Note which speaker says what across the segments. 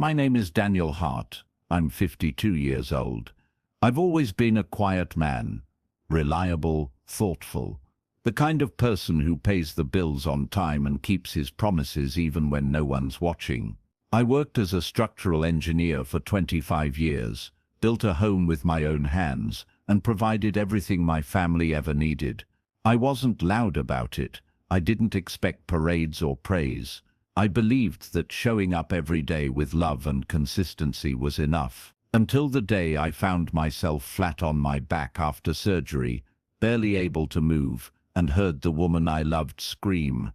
Speaker 1: My name is Daniel Hart. I'm 52 years old. I've always been a quiet man, reliable, thoughtful, the kind of person who pays the bills on time and keeps his promises even when no one's watching. I worked as a structural engineer for 25 years, built a home with my own hands, and provided everything my family ever needed. I wasn't loud about it. I didn't expect parades or praise. I believed that showing up every day with love and consistency was enough. Until the day I found myself flat on my back after surgery, barely able to move, and heard the woman I loved scream,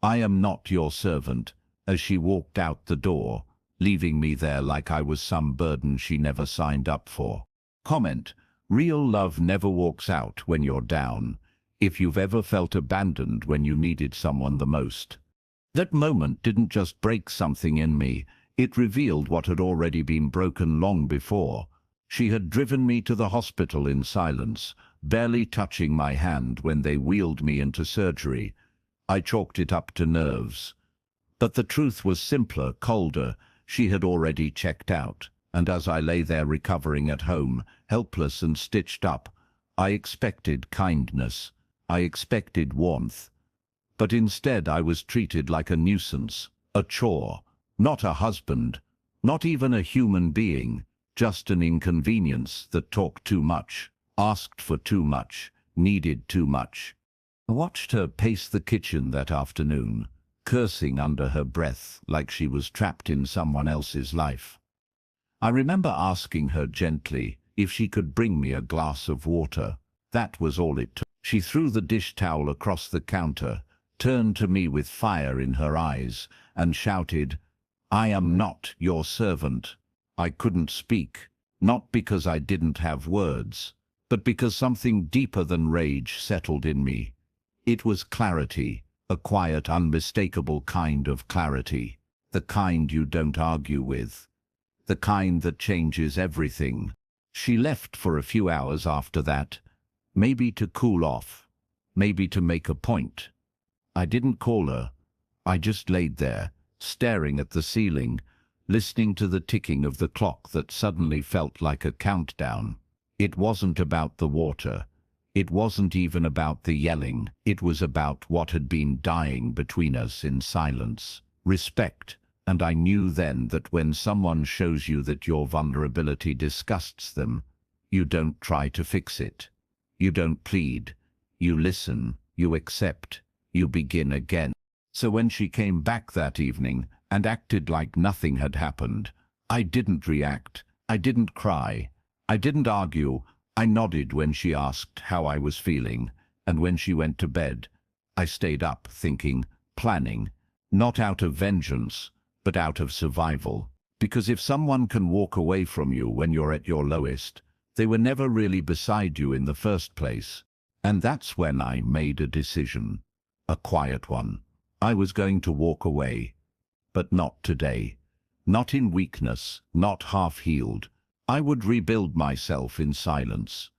Speaker 1: "I am not your servant," as she walked out the door, leaving me there like I was some burden she never signed up for. Comment: real love never walks out when you're down. If you've ever felt abandoned when you needed someone the most. That moment didn't just break something in me, it revealed what had already been broken long before. She had driven me to the hospital in silence, barely touching my hand when they wheeled me into surgery. I chalked it up to nerves. But the truth was simpler, colder. She had already checked out, and as I lay there recovering at home, helpless and stitched up, I expected kindness. I expected warmth. But instead I was treated like a nuisance, a chore, not a husband, not even a human being, just an inconvenience that talked too much, asked for too much, needed too much. I watched her pace the kitchen that afternoon, cursing under her breath like she was trapped in someone else's life. I remember asking her gently if she could bring me a glass of water. That was all it took. She threw the dish towel across the counter, turned to me with fire in her eyes, and shouted, "I am not your servant." I couldn't speak, not because I didn't have words, but because something deeper than rage settled in me. It was clarity, a quiet, unmistakable kind of clarity, the kind you don't argue with, the kind that changes everything. She left for a few hours after that, maybe to cool off, maybe to make a point. I didn't call her. I just laid there, staring at the ceiling, listening to the ticking of the clock that suddenly felt like a countdown. It wasn't about the water. It wasn't even about the yelling. It was about what had been dying between us in silence. Respect. And I knew then that when someone shows you that your vulnerability disgusts them, you don't try to fix it. You don't plead. You listen. You accept. You begin again. So when she came back that evening and acted like nothing had happened, I didn't react. I didn't cry. I didn't argue. I nodded when she asked how I was feeling, and when she went to bed, I stayed up thinking, planning, not out of vengeance, but out of survival. Because if someone can walk away from you when you're at your lowest, they were never really beside you in the first place. And that's when I made a decision. A quiet one. I was going to walk away. But not today. Not in weakness, not half-healed. I would rebuild myself in silence.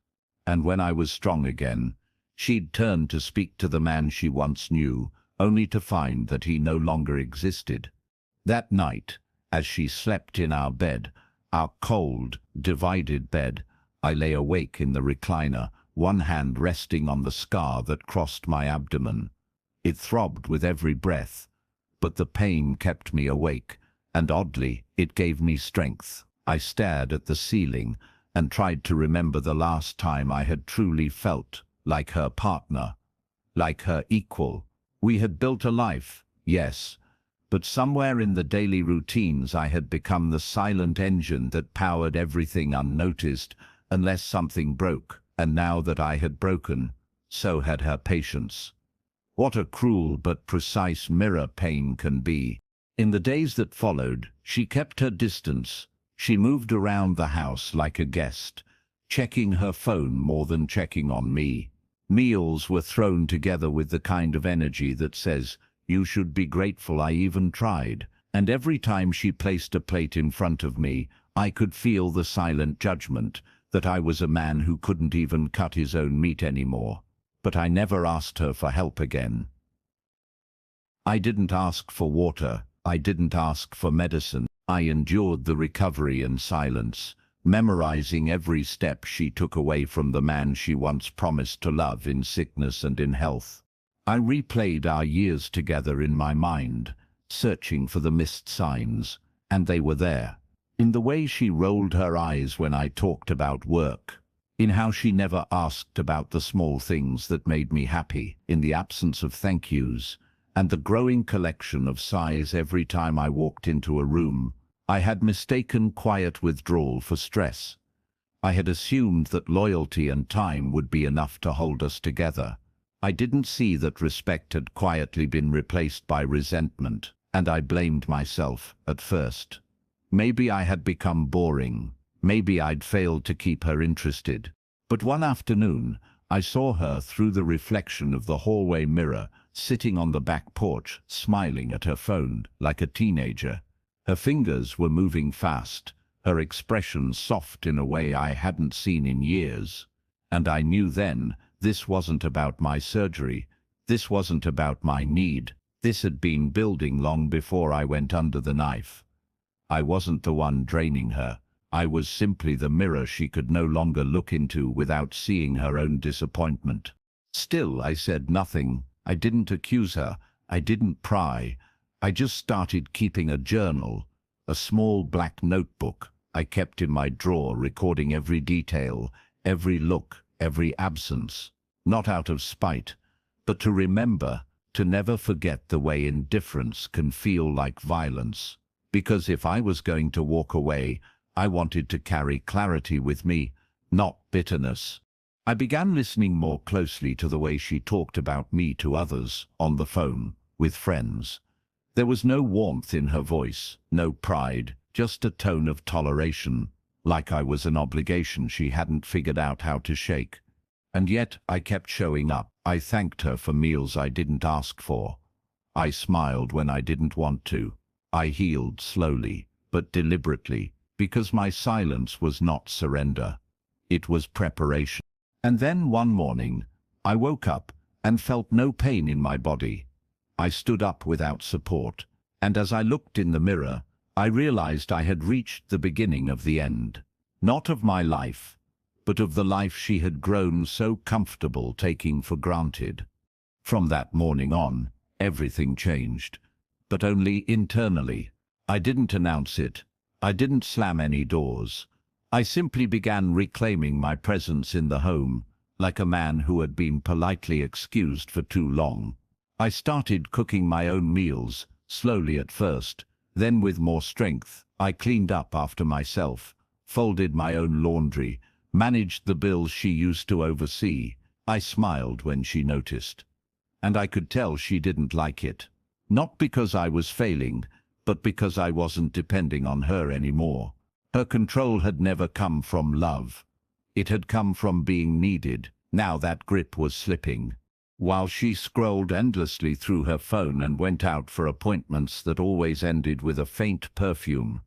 Speaker 1: And when I was strong again, she'd turn to speak to the man she once knew, only to find that he no longer existed. That night, as she slept in our bed, our cold, divided bed, I lay awake in the recliner, one hand resting on the scar that crossed my abdomen. It throbbed with every breath, but the pain kept me awake, and oddly, it gave me strength. I stared at the ceiling and tried to remember the last time I had truly felt like her partner, like her equal. We had built a life, yes, but somewhere in the daily routines I had become the silent engine that powered everything unnoticed unless something broke. And now that I had broken, so had her patience. What a cruel but precise mirror pain can be. In the days that followed, she kept her distance. She moved around the house like a guest, checking her phone more than checking on me. Meals were thrown together with the kind of energy that says, "You should be grateful I even tried." And every time she placed a plate in front of me, I could feel the silent judgment that I was a man who couldn't even cut his own meat anymore. But I never asked her for help again. I didn't ask for water. I didn't ask for medicine. I endured the recovery in silence, memorizing every step she took away from the man she once promised to love in sickness and in health. I replayed our years together in my mind, searching for the missed signs, and they were there. In the way she rolled her eyes when I talked about work, in how she never asked about the small things that made me happy, in the absence of thank yous, and the growing collection of sighs every time I walked into a room. I had mistaken quiet withdrawal for stress. I had assumed that loyalty and time would be enough to hold us together. I didn't see that respect had quietly been replaced by resentment, and I blamed myself at first. Maybe I had become boring. Maybe I'd failed to keep her interested. But one afternoon, I saw her through the reflection of the hallway mirror, sitting on the back porch, smiling at her phone like a teenager. Her fingers were moving fast, her expression soft in a way I hadn't seen in years. And I knew then, this wasn't about my surgery. This wasn't about my need. This had been building long before I went under the knife. I wasn't the one draining her. I was simply the mirror she could no longer look into without seeing her own disappointment. Still, I said nothing. I didn't accuse her. I didn't pry. I just started keeping a journal, a small black notebook I kept in my drawer, recording every detail, every look, every absence. Not out of spite, but to remember, to never forget the way indifference can feel like violence. Because if I was going to walk away, I wanted to carry clarity with me, not bitterness. I began listening more closely to the way she talked about me to others, on the phone, with friends. There was no warmth in her voice, no pride, just a tone of toleration, like I was an obligation she hadn't figured out how to shake. And yet I kept showing up. I thanked her for meals I didn't ask for. I smiled when I didn't want to. I healed slowly, but deliberately, because my silence was not surrender. It was preparation. And then one morning, I woke up and felt no pain in my body. I stood up without support, and as I looked in the mirror, I realized I had reached the beginning of the end. Not of my life, but of the life she had grown so comfortable taking for granted. From that morning on, everything changed, but only internally. I didn't announce it. I didn't slam any doors. I simply began reclaiming my presence in the home, like a man who had been politely excused for too long. I started cooking my own meals, slowly at first, then with more strength. I cleaned up after myself, folded my own laundry, managed the bills she used to oversee. I smiled when she noticed. And I could tell she didn't like it. Not because I was failing, but because I wasn't depending on her anymore. Her control had never come from love. It had come from being needed. Now that grip was slipping. While she scrolled endlessly through her phone and went out for appointments that always ended with a faint perfume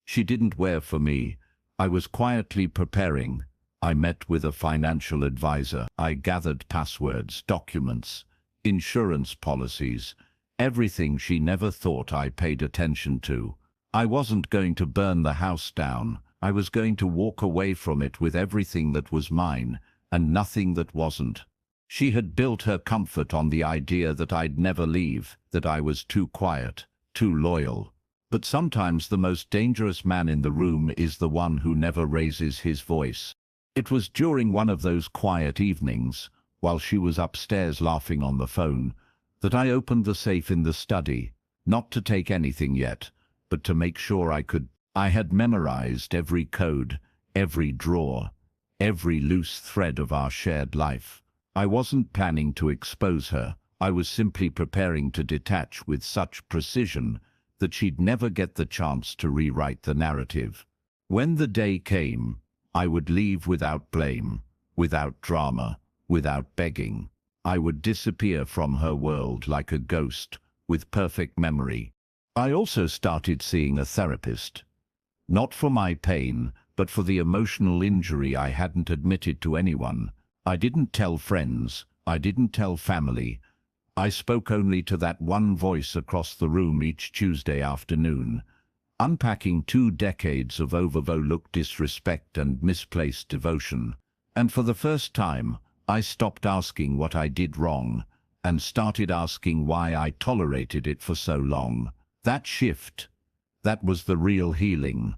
Speaker 1: she didn't wear for me, I was quietly preparing. I met with a financial advisor. I gathered passwords, documents, insurance policies, everything she never thought I paid attention to. I wasn't going to burn the house down. I was going to walk away from it with everything that was mine and nothing that wasn't. She had built her comfort on the idea that I'd never leave, that I was too quiet, too loyal. But sometimes the most dangerous man in the room is the one who never raises his voice. It was during one of those quiet evenings, while she was upstairs laughing on the phone, that I opened the safe in the study, not to take anything yet, but to make sure I could. I had memorized every code, every drawer, every loose thread of our shared life. I wasn't planning to expose her. I was simply preparing to detach with such precision that she'd never get the chance to rewrite the narrative. When the day came, I would leave without blame, without drama, without begging. I would disappear from her world like a ghost, with perfect memory. I also started seeing a therapist. Not for my pain, but for the emotional injury I hadn't admitted to anyone. I didn't tell friends. I didn't tell family. I spoke only to that one voice across the room each Tuesday afternoon. unpacking 2 decades of overlooked disrespect and misplaced devotion. And for the first time, I stopped asking what I did wrong and started asking why I tolerated it for so long. That shift, that was the real healing,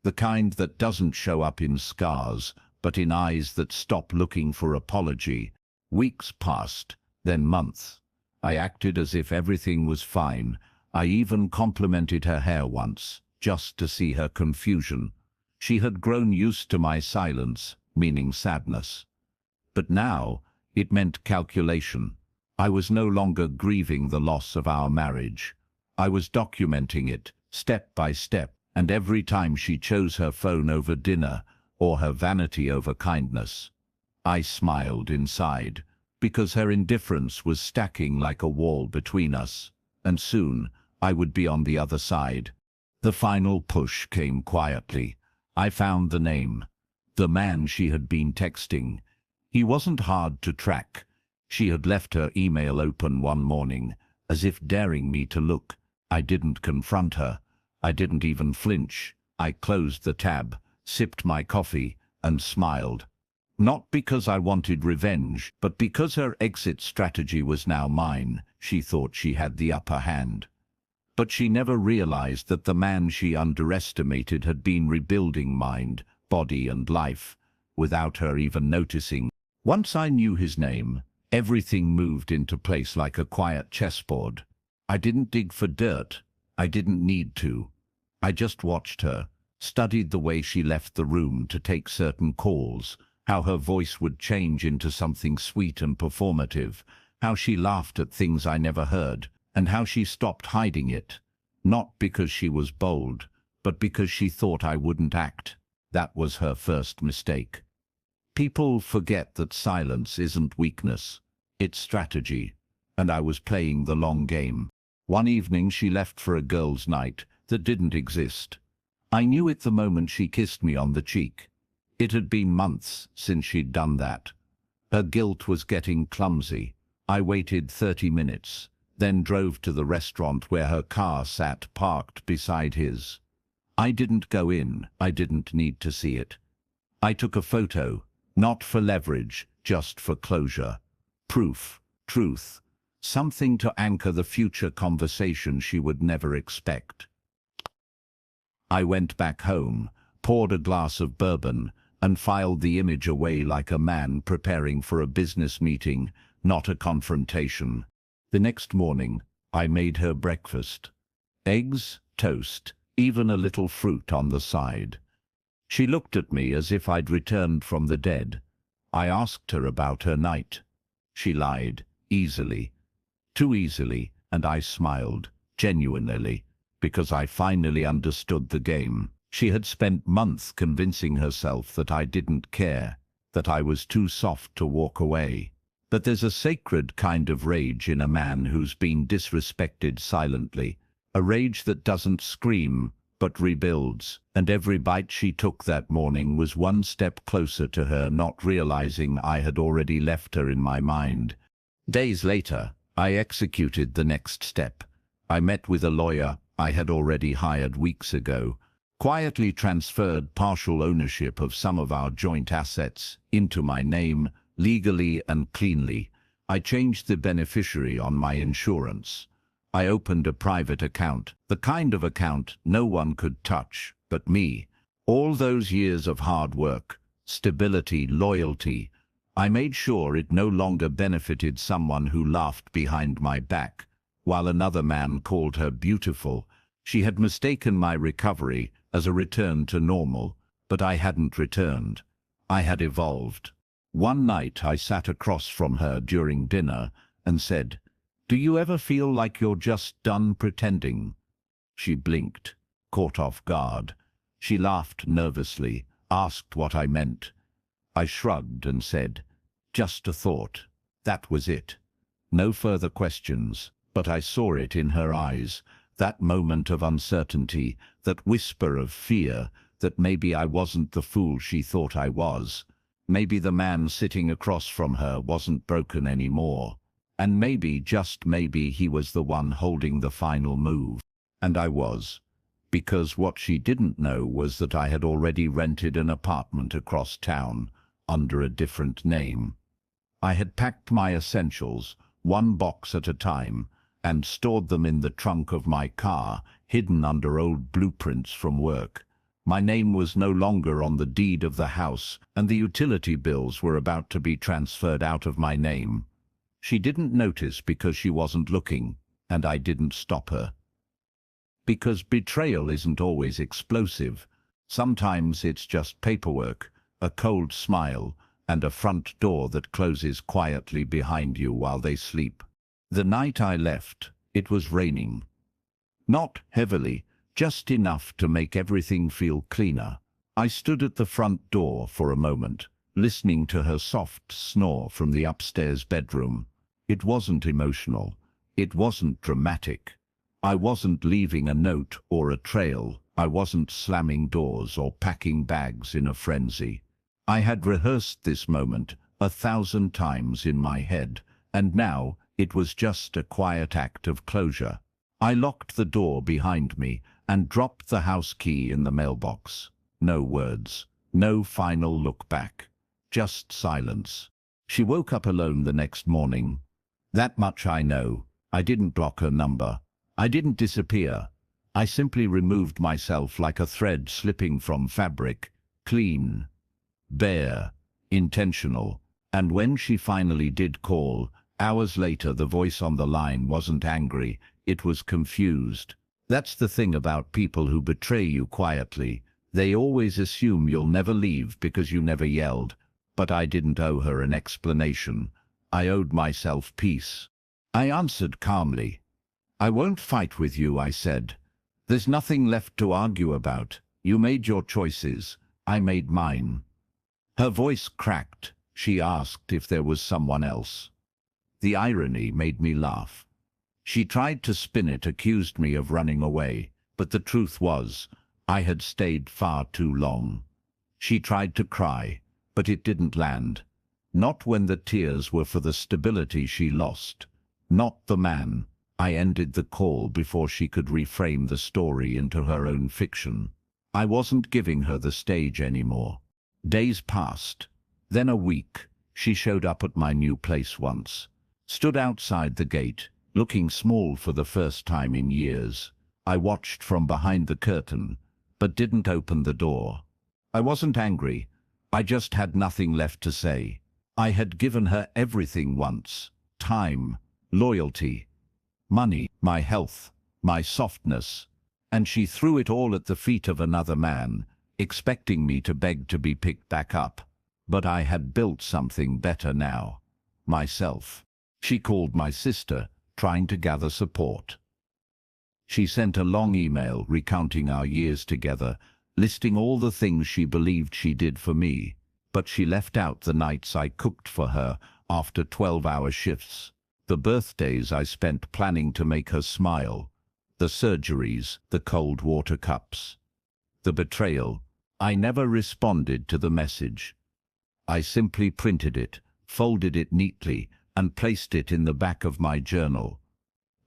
Speaker 1: the kind that doesn't show up in scars, but in eyes that stop looking for apology. Weeks passed, then months. I acted as if everything was fine. I even complimented her hair once, just to see her confusion. She had grown used to my silence, meaning sadness. But now, it meant calculation. I was no longer grieving the loss of our marriage. I was documenting it, step by step, and every time she chose her phone over dinner, or her vanity over kindness, I smiled inside, because her indifference was stacking like a wall between us, and soon I would be on the other side. The final push came quietly. I found the name. The man she had been texting. He wasn't hard to track. She had left her email open one morning, as if daring me to look. I didn't confront her. I didn't even flinch. I closed the tab, sipped my coffee, and smiled. Not because I wanted revenge, but because her exit strategy was now mine. She thought she had the upper hand. But she never realized that the man she underestimated had been rebuilding mind, body, and life, without her even noticing. Once I knew his name, everything moved into place like a quiet chessboard. I didn't dig for dirt. I didn't need to. I just watched her, studied the way she left the room to take certain calls, how her voice would change into something sweet and performative, how she laughed at things I never heard, and how she stopped hiding it. Not because she was bold, but because she thought I wouldn't act. That was her first mistake. People forget that silence isn't weakness, it's strategy, and I was playing the long game. One evening she left for a girls' night that didn't exist. I knew it the moment she kissed me on the cheek. It had been months since she'd done that. Her guilt was getting clumsy. I waited 30 minutes, then drove to the restaurant where her car sat parked beside his. I didn't go in. I didn't need to see it. I took a photo, not for leverage, just for closure. Proof, truth, something to anchor the future conversation she would never expect. I went back home, poured a glass of bourbon, and filed the image away like a man preparing for a business meeting, not a confrontation. The next morning, I made her breakfast. Eggs, toast, even a little fruit on the side. She looked at me as if I'd returned from the dead. I asked her about her night. She lied, easily. Too easily, and I smiled, genuinely, because I finally understood the game. She had spent months convincing herself that I didn't care, that I was too soft to walk away. But there's a sacred kind of rage in a man who's been disrespected silently, a rage that doesn't scream, but rebuilds, and every bite she took that morning was one step closer to her not realizing I had already left her in my mind. Days later, I executed the next step. I met with a lawyer I had already hired weeks ago, quietly transferred partial ownership of some of our joint assets into my name, legally and cleanly. I changed the beneficiary on my insurance. I opened a private account, the kind of account no one could touch but me. All those years of hard work, stability, loyalty, I made sure it no longer benefited someone who laughed behind my back, while another man called her beautiful. She had mistaken my recovery as a return to normal, but I hadn't returned. I had evolved. One night I sat across from her during dinner and said, "Do you ever feel like you're just done pretending?" She blinked, caught off guard. She laughed nervously, asked what I meant. I shrugged and said, "Just a thought." That was it. No further questions, but I saw it in her eyes, that moment of uncertainty, that whisper of fear, that maybe I wasn't the fool she thought I was. Maybe the man sitting across from her wasn't broken anymore. And maybe, just maybe, he was the one holding the final move. And I was. because what she didn't know was that I had already rented an apartment across town under a different name. I had packed my essentials, one box at a time, and stored them in the trunk of my car, hidden under old blueprints from work. My name was no longer on the deed of the house, and the utility bills were about to be transferred out of my name. She didn't notice because she wasn't looking, and I didn't stop her. Because betrayal isn't always explosive. Sometimes it's just paperwork, a cold smile, and a front door that closes quietly behind you while they sleep. The night I left, it was raining. Not heavily, just enough to make everything feel cleaner. I stood at the front door for a moment, listening to her soft snore from the upstairs bedroom. It wasn't emotional. It wasn't dramatic. I wasn't leaving a note or a trail. I wasn't slamming doors or packing bags in a frenzy. I had rehearsed this moment 1,000 times in my head, and now it was just a quiet act of closure. I locked the door behind me and dropped the house key in the mailbox. No words, no final look back, just silence. She woke up alone the next morning. That much I know. I didn't block her number. I didn't disappear. I simply removed myself like a thread slipping from fabric, clean, bare, intentional. And when she finally did call, hours later, the voice on the line wasn't angry, it was confused. That's the thing about people who betray you quietly. They always assume you'll never leave because you never yelled. But I didn't owe her an explanation. I owed myself peace. I answered calmly. "I won't fight with you," I said. "There's nothing left to argue about. You made your choices. I made mine." Her voice cracked. She asked if there was someone else. The irony made me laugh. She tried to spin it, accused me of running away, but the truth was, I had stayed far too long. She tried to cry, but it didn't land. Not when the tears were for the stability she lost. Not the man. I ended the call before she could reframe the story into her own fiction. I wasn't giving her the stage anymore. Days passed. Then a week. She showed up at my new place once. Stood outside the gate, looking small for the first time in years. I watched from behind the curtain, but didn't open the door. I wasn't angry. I just had nothing left to say. I had given her everything once. Time, loyalty, money, my health, my softness. And she threw it all at the feet of another man, expecting me to beg to be picked back up. But I had built something better now. Myself. She called my sister, trying to gather support. She sent a long email recounting our years together, listing all the things she believed she did for me. But she left out the nights I cooked for her after 12-hour shifts, the birthdays I spent planning to make her smile, the surgeries, the cold water cups, the betrayal. I never responded to the message. I simply printed it, folded it neatly, and placed it in the back of my journal.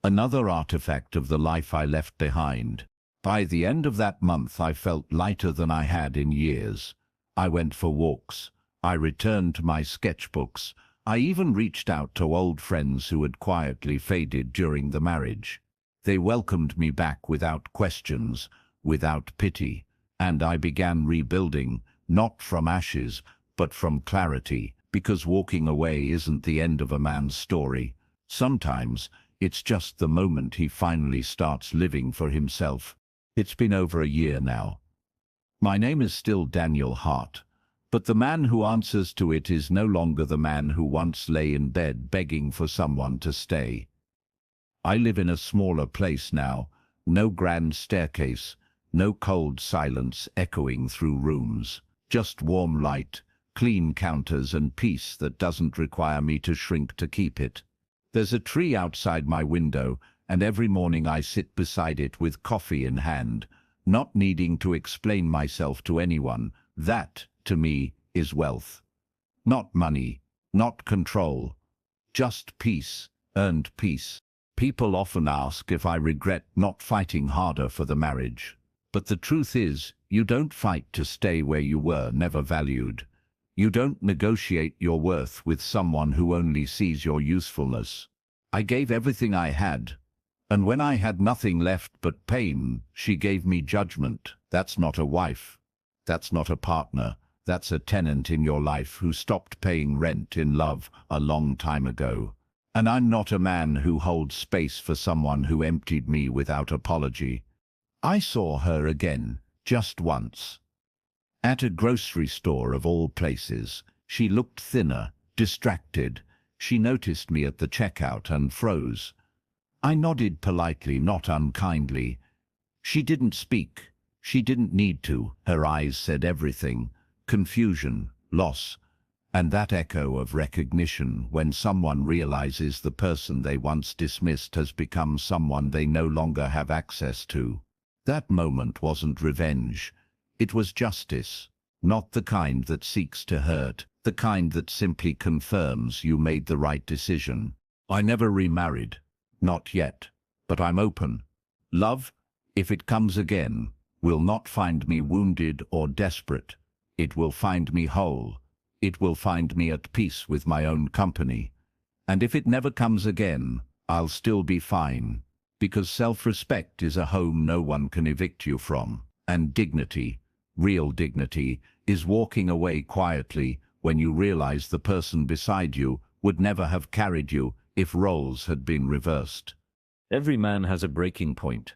Speaker 1: Another artifact of the life I left behind. By the end of that month, I felt lighter than I had in years. I went for walks. I returned to my sketchbooks. I even reached out to old friends who had quietly faded during the marriage. They welcomed me back without questions, without pity, and I began rebuilding, not from ashes, but from clarity, because walking away isn't the end of a man's story. Sometimes it's just the moment he finally starts living for himself. It's been over a year now. My name is still Daniel Hart, but the man who answers to it is no longer the man who once lay in bed begging for someone to stay. I live in a smaller place now, no grand staircase, no cold silence echoing through rooms, just warm light, clean counters and peace that doesn't require me to shrink to keep it. There's a tree outside my window, and every morning I sit beside it with coffee in hand, not needing to explain myself to anyone. That, to me, is wealth. Not money, not control, just peace, earned peace. People often ask if I regret not fighting harder for the marriage. But the truth is, you don't fight to stay where you were never valued. You don't negotiate your worth with someone who only sees your usefulness. I gave everything I had, and when I had nothing left but pain, she gave me judgment. That's not a wife. That's not a partner. That's a tenant in your life who stopped paying rent in love a long time ago. And I'm not a man who holds space for someone who emptied me without apology. I saw her again, just once. At a grocery store of all places. She looked thinner, distracted. She noticed me at the checkout and froze. I nodded politely, not unkindly. She didn't speak. She didn't need to. Her eyes said everything. Confusion, loss, and that echo of recognition when someone realizes the person they once dismissed has become someone they no longer have access to. That moment wasn't revenge. It was justice. Not the kind that seeks to hurt, the kind that simply confirms you made the right decision. I never remarried. Not yet. But I'm open. Love, if it comes again, will not find me wounded or desperate. It will find me whole. It will find me at peace with my own company. And if it never comes again, I'll still be fine. Because self-respect is a home no one can evict you from. And dignity, real dignity, is walking away quietly when you realize the person beside you would never have carried you if roles had been reversed. Every man has a breaking point.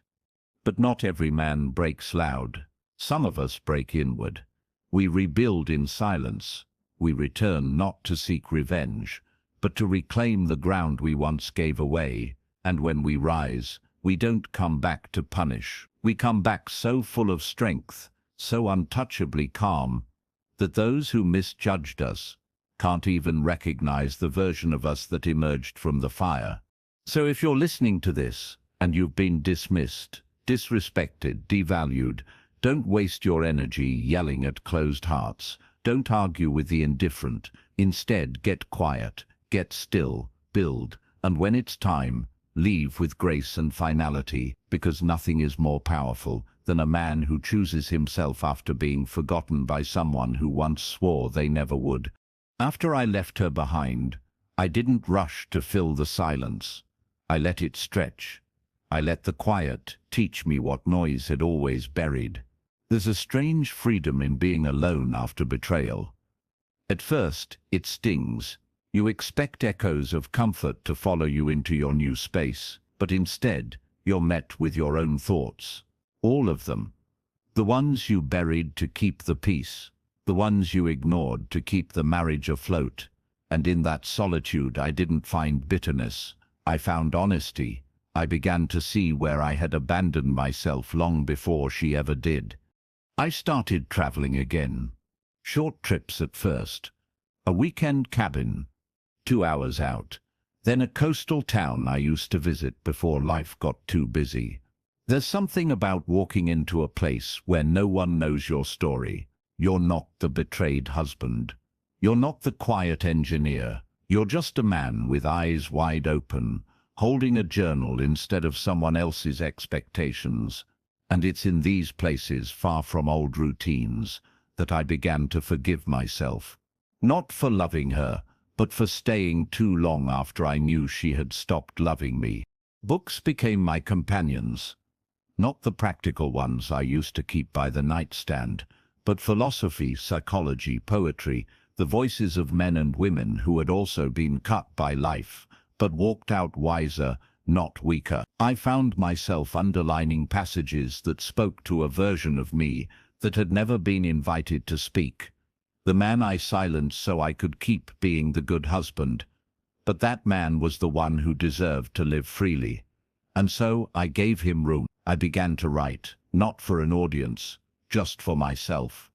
Speaker 1: But not every man breaks loud. Some of us break inward. We rebuild in silence. We return not to seek revenge, but to reclaim the ground we once gave away. And when we rise, we don't come back to punish. We come back so full of strength, so untouchably calm, that those who misjudged us can't even recognize the version of us that emerged from the fire. So if you're listening to this, and you've been dismissed, disrespected, devalued, don't waste your energy yelling at closed hearts. Don't argue with the indifferent. Instead, get quiet, get still, build, and when it's time, leave with grace and finality, because nothing is more powerful than a man who chooses himself after being forgotten by someone who once swore they never would. After I left her behind, I didn't rush to fill the silence. I let it stretch. I let the quiet teach me what noise had always buried. There's a strange freedom in being alone after betrayal. At first, it stings. You expect echoes of comfort to follow you into your new space, but instead, you're met with your own thoughts. All of them. The ones you buried to keep the peace. The ones you ignored to keep the marriage afloat. And in that solitude, I didn't find bitterness. I found honesty. I began to see where I had abandoned myself long before she ever did. I started traveling again. Short trips at first. A weekend cabin, 2 hours out. Then a coastal town I used to visit before life got too busy. There's something about walking into a place where no one knows your story. You're not the betrayed husband. You're not the quiet engineer. You're just a man with eyes wide open, holding a journal instead of someone else's expectations. And it's in these places, far from old routines, that I began to forgive myself. Not for loving her, but for staying too long after I knew she had stopped loving me. Books became my companions. Not the practical ones I used to keep by the nightstand, but philosophy, psychology, poetry, the voices of men and women who had also been cut by life, but walked out wiser, not weaker. I found myself underlining passages that spoke to a version of me that had never been invited to speak. The man I silenced so I could keep being the good husband. But that man was the one who deserved to live freely. And so I gave him room. I began to write, not for an audience, just for myself.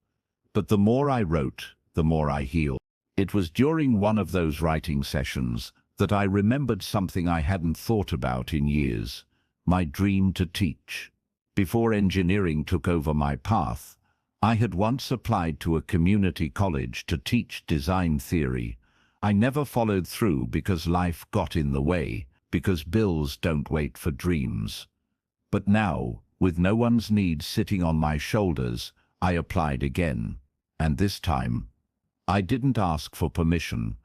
Speaker 1: But the more I wrote, the more I healed. It was during one of those writing sessions that I remembered something I hadn't thought about in years, my dream to teach. Before engineering took over my path, I had once applied to a community college to teach design theory. I never followed through because life got in the way, because bills don't wait for dreams. But now, With no one's needs sitting on my shoulders, I applied again. And this time, I didn't ask for permission.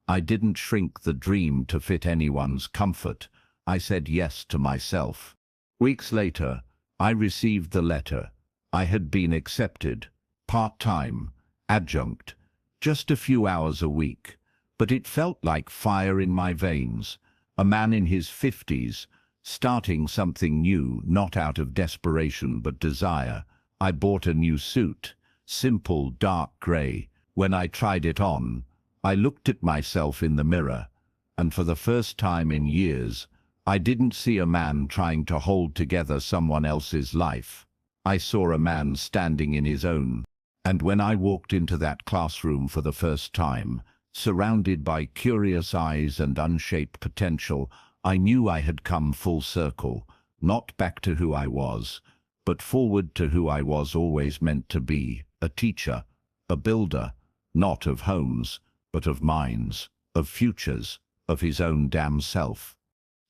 Speaker 1: I didn't shrink the dream to fit anyone's comfort. I said yes to myself. Weeks later, I received the letter. I had been accepted, part-time, adjunct, just a few hours a week. But it felt like fire in my veins. A man in his 50s, starting something new, not out of desperation but desire. I bought a new suit, simple dark grey. When I tried it on, I looked at myself in the mirror, and for the first time in years, I didn't see a man trying to hold together someone else's life. I saw a man standing in his own. And when I walked into that classroom for the first time, surrounded by curious eyes and unshaped potential, I knew I had come full circle, not back to who I was, but forward to who I was always meant to be, a teacher, a builder, not of homes, but of minds, of futures, of his own damn self.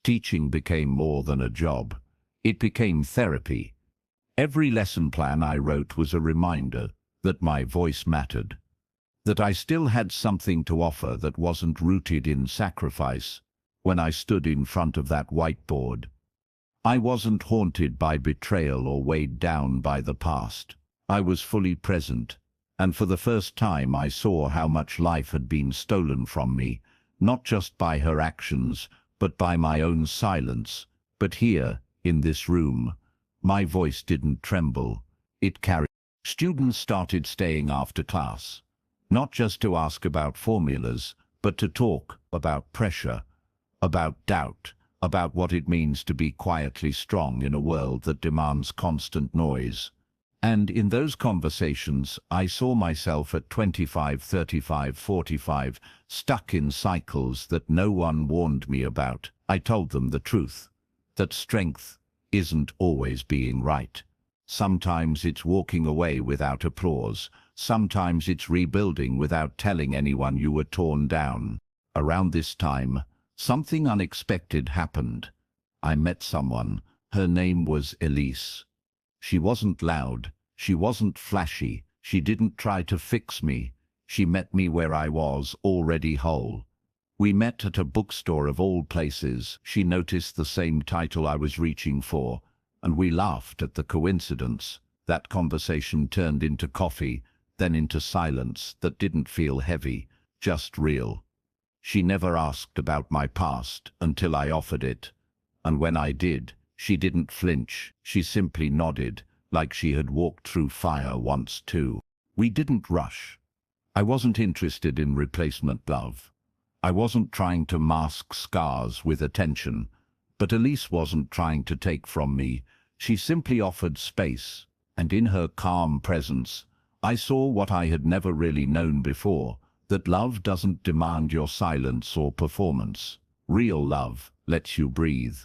Speaker 1: Teaching became more than a job. It became therapy. Every lesson plan I wrote was a reminder that my voice mattered, that I still had something to offer that wasn't rooted in sacrifice. When I stood in front of that whiteboard, I wasn't haunted by betrayal or weighed down by the past. I was fully present, and for the first time I saw how much life had been stolen from me, not just by her actions, but by my own silence. But here, in this room, my voice didn't tremble. It carried. Students started staying after class, not just to ask about formulas, but to talk about pressure, about doubt, about what it means to be quietly strong in a world that demands constant noise. And in those conversations, I saw myself at 25, 35, 45, stuck in cycles that no one warned me about. I told them the truth, that strength isn't always being right. Sometimes it's walking away without applause. Sometimes it's rebuilding without telling anyone you were torn down. Around this time, something unexpected happened. I met someone. Her name was Elise. She wasn't loud. She wasn't flashy. She didn't try to fix me. She met me where I was, already whole. We met at a bookstore of all places. She noticed the same title I was reaching for, and we laughed at the coincidence. That conversation turned into coffee, then into silence that didn't feel heavy, just real. She never asked about my past until I offered it. And when I did, she didn't flinch. She simply nodded, like she had walked through fire once too. We didn't rush. I wasn't interested in replacement love. I wasn't trying to mask scars with attention. But Elise wasn't trying to take from me. She simply offered space, and in her calm presence, I saw what I had never really known before, that love doesn't demand your silence or performance. Real love lets you breathe.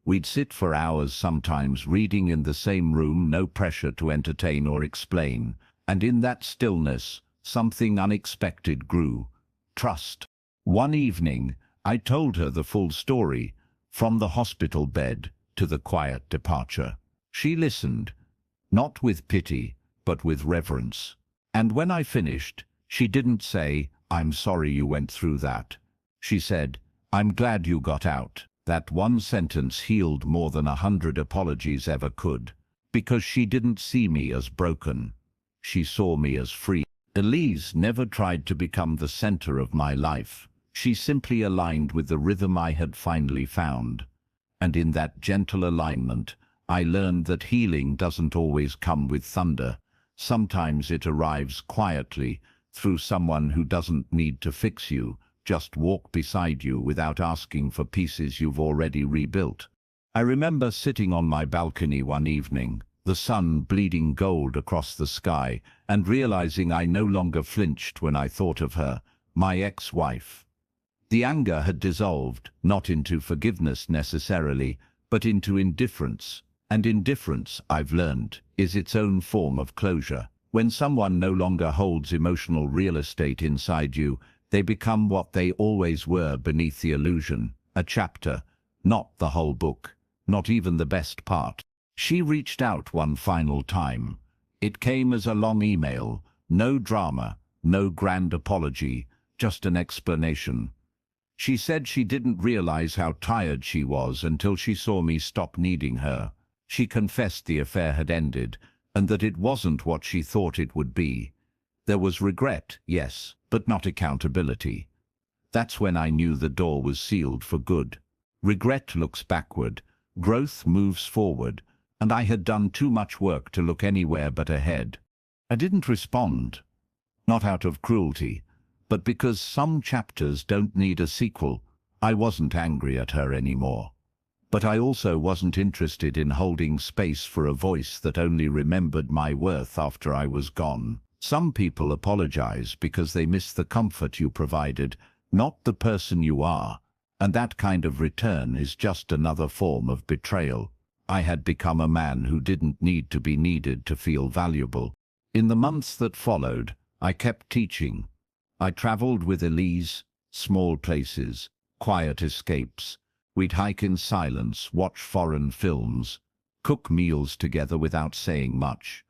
Speaker 1: We'd sit for hours sometimes reading in the same room, no pressure to entertain or explain, and in that stillness, something unexpected grew. Trust. One evening, I told her the full story, from the hospital bed to the quiet departure. She listened, not with pity, but with reverence. And when I finished, she didn't say, "I'm sorry you went through that." She said, "I'm glad you got out." That one sentence healed more than 100 apologies ever could, because she didn't see me as broken. She saw me as free. Elise never tried to become the center of my life. She simply aligned with the rhythm I had finally found. And in that gentle alignment, I learned that healing doesn't always come with thunder. Sometimes it arrives quietly, through someone who doesn't need to fix you, just walk beside you without asking for pieces you've already rebuilt. I remember sitting on my balcony one evening, the sun bleeding gold across the sky, and realizing I no longer flinched when I thought of her, my ex-wife. The anger had dissolved, not into forgiveness necessarily, but into indifference. And indifference, I've learned, is its own form of closure. When someone no longer holds emotional real estate inside you, they become what they always were beneath the illusion, a chapter, not the whole book, not even the best part. She reached out one final time. It came as a long email, no drama, no grand apology, just an explanation. She said she didn't realize how tired she was until she saw me stop needing her. She confessed the affair had ended, and that it wasn't what she thought it would be. There was regret, yes, but not accountability. That's when I knew the door was sealed for good. Regret looks backward, growth moves forward, and I had done too much work to look anywhere but ahead. I didn't respond, not out of cruelty, but because some chapters don't need a sequel. I wasn't angry at her anymore. But I also wasn't interested in holding space for a voice that only remembered my worth after I was gone. Some people apologize because they miss the comfort you provided, not the person you are, and that kind of return is just another form of betrayal. I had become a man who didn't need to be needed to feel valuable. In the months that followed, I kept teaching. I traveled with Elise, small places, quiet escapes. We'd hike in silence, watch foreign films, cook meals together without saying much.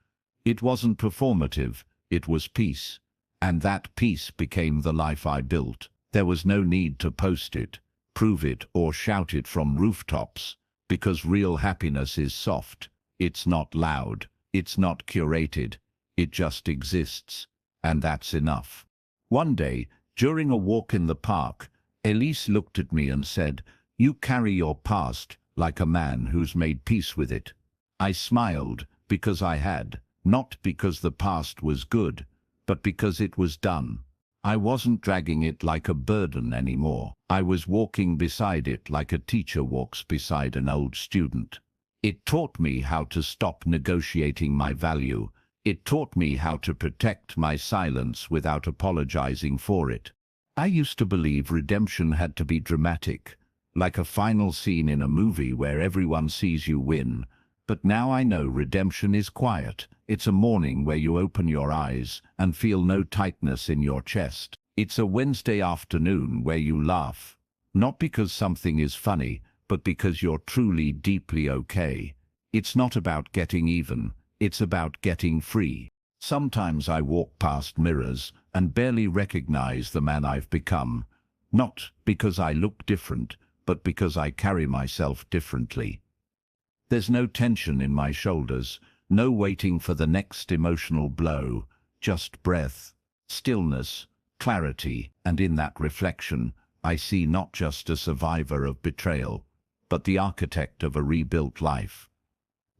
Speaker 1: It wasn't performative, it was peace. And that peace became the life I built. There was no need to post it, prove it, or shout it from rooftops, because real happiness is soft. It's not loud, it's not curated, it just exists. And that's enough. One day, during a walk in the park, Elise looked at me and said, "You carry your past like a man who's made peace with it." I smiled because I had, not because the past was good, but because it was done. I wasn't dragging it like a burden anymore. I was walking beside it like a teacher walks beside an old student. It taught me how to stop negotiating my value. It taught me how to protect my silence without apologizing for it. I used to believe redemption had to be dramatic, like a final scene in a movie where everyone sees you win. But now I know redemption is quiet. It's a morning where you open your eyes and feel no tightness in your chest. It's a Wednesday afternoon where you laugh, not because something is funny, but because you're truly deeply okay. It's not about getting even, it's about getting free. Sometimes I walk past mirrors and barely recognize the man I've become, not because I look different, but because I carry myself differently. There's no tension in my shoulders, no waiting for the next emotional blow, just breath, stillness, clarity, and in that reflection, I see not just a survivor of betrayal, but the architect of a rebuilt life.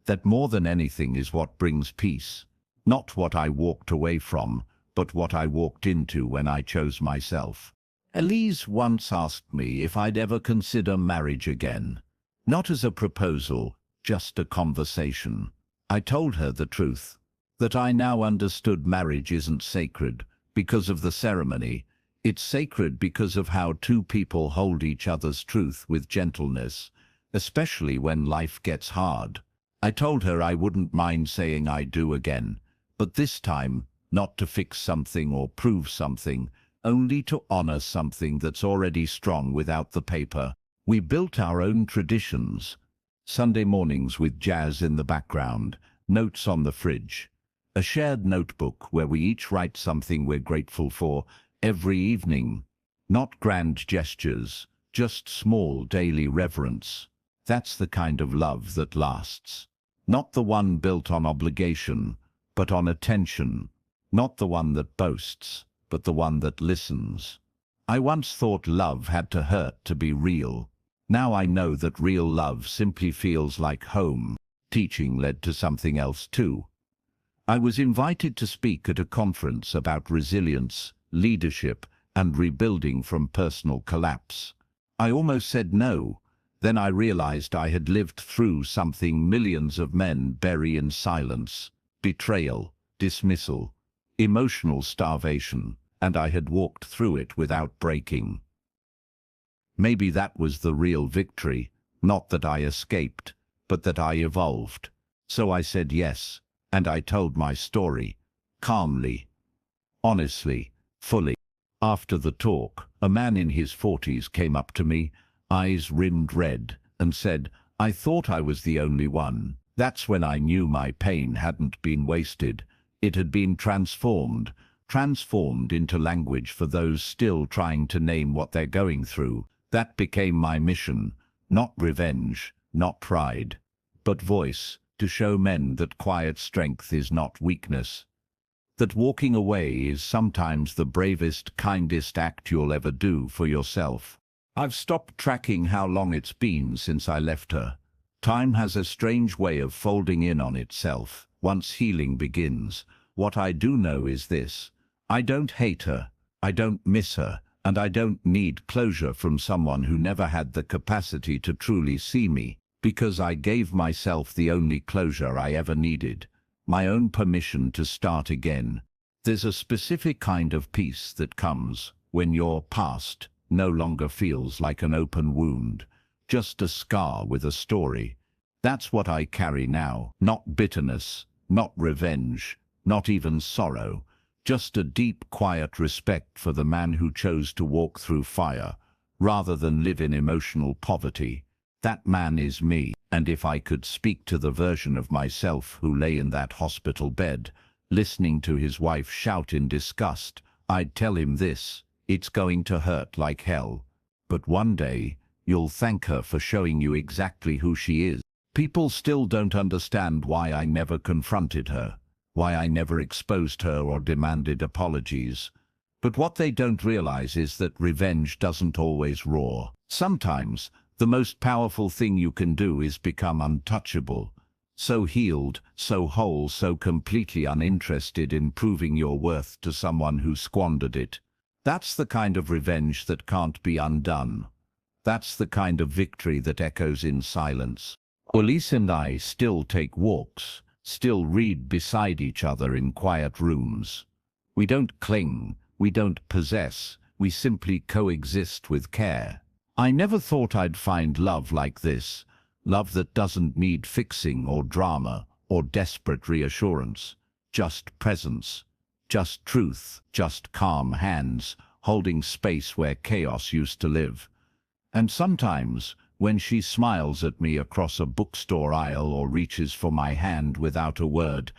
Speaker 1: That more than anything is what brings peace, not what I walked away from, but what I walked into when I chose myself. Elise once asked me if I'd ever consider marriage again. Not as a proposal, just a conversation. I told her the truth, that I now understood marriage isn't sacred because of the ceremony. It's sacred because of how two people hold each other's truth with gentleness, especially when life gets hard. I told her I wouldn't mind saying I do again, but this time, not to fix something or prove something, only to honor something that's already strong without the paper. We built our own traditions. Sunday mornings with jazz in the background, notes on the fridge, a shared notebook where we each write something we're grateful for every evening. Not grand gestures, just small daily reverence. That's the kind of love that lasts. Not the one built on obligation, but on attention. Not the one that boasts, but the one that listens. I once thought love had to hurt to be real. Now I know that real love simply feels like home. Teaching led to something else too. I was invited to speak at a conference about resilience, leadership, and rebuilding from personal collapse. I almost said no. Then I realized I had lived through something millions of men bury in silence: betrayal, dismissal, emotional starvation, and I had walked through it without breaking. Maybe that was the real victory, not that I escaped, but that I evolved. So I said yes, and I told my story, calmly, honestly, fully. After the talk, a man in his 40s came up to me, eyes rimmed red, and said, "I thought I was the only one, That's when I knew my pain hadn't been wasted. It had been transformed into language for those still trying to name what they're going through. That became my mission, not revenge, not pride, but voice, to show men that quiet strength is not weakness. That walking away is sometimes the bravest, kindest act you'll ever do for yourself. I've stopped tracking how long it's been since I left her. Time has a strange way of folding in on itself once healing begins. What I do know is this: I don't hate her, I don't miss her, and I don't need closure from someone who never had the capacity to truly see me, because I gave myself the only closure I ever needed, my own permission to start again. There's a specific kind of peace that comes when your past no longer feels like an open wound, just a scar with a story. That's what I carry now. Not bitterness, not revenge, not even sorrow. Just a deep, quiet respect for the man who chose to walk through fire, rather than live in emotional poverty. That man is me, and if I could speak to the version of myself who lay in that hospital bed, listening to his wife shout in disgust, I'd tell him this: it's going to hurt like hell, but one day, you'll thank her for showing you exactly who she is. People still don't understand why I never confronted her, why I never exposed her or demanded apologies. But what they don't realize is that revenge doesn't always roar. Sometimes, the most powerful thing you can do is become untouchable. So healed, so whole, so completely uninterested in proving your worth to someone who squandered it. That's the kind of revenge that can't be undone. That's the kind of victory that echoes in silence. Elise and I still take walks, still read beside each other in quiet rooms. We don't cling, we don't possess, we simply coexist with care. I never thought I'd find love like this, love that doesn't need fixing or drama or desperate reassurance, just presence, just truth, just calm hands holding space where chaos used to live. And sometimes, when she smiles at me across a bookstore aisle or reaches for my hand without a word,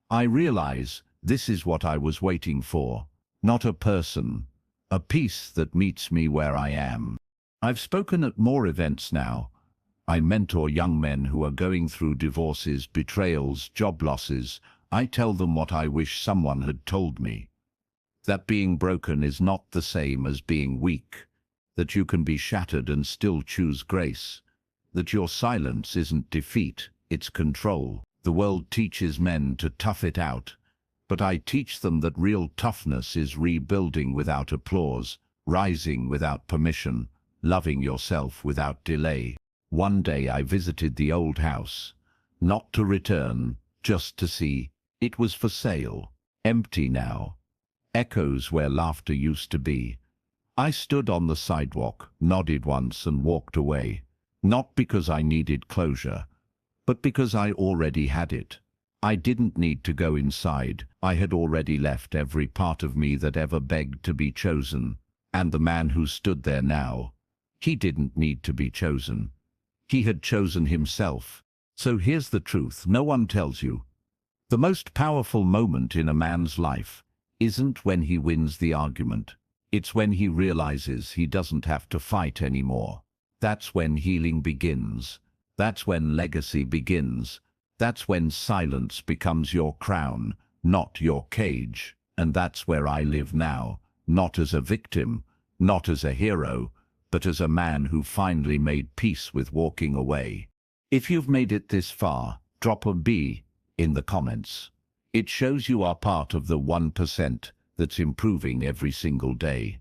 Speaker 1: I realize this is what I was waiting for. Not a person, a peace that meets me where I am. I've spoken at more events now. I mentor young men who are going through divorces, betrayals, job losses. I tell them what I wish someone had told me. That being broken is not the same as being weak. That you can be shattered and still choose grace. That your silence isn't defeat, it's control. The world teaches men to tough it out, but I teach them that real toughness is rebuilding without applause, rising without permission, loving yourself without delay. One day I visited the old house, not to return, just to see. It was for sale, empty now. Echoes where laughter used to be. I stood on the sidewalk, nodded once and walked away, not because I needed closure, but because I already had it. I didn't need to go inside. I had already left every part of me that ever begged to be chosen. And the man who stood there now, he didn't need to be chosen. He had chosen himself. So here's the truth no one tells you. The most powerful moment in a man's life isn't when he wins the argument. It's when he realizes he doesn't have to fight anymore. That's when healing begins. That's when legacy begins. That's when silence becomes your crown, not your cage. And that's where I live now, not as a victim, not as a hero, but as a man who finally made peace with walking away. If you've made it this far, drop a B in the comments. It shows you are part of the 1% that's improving every single day.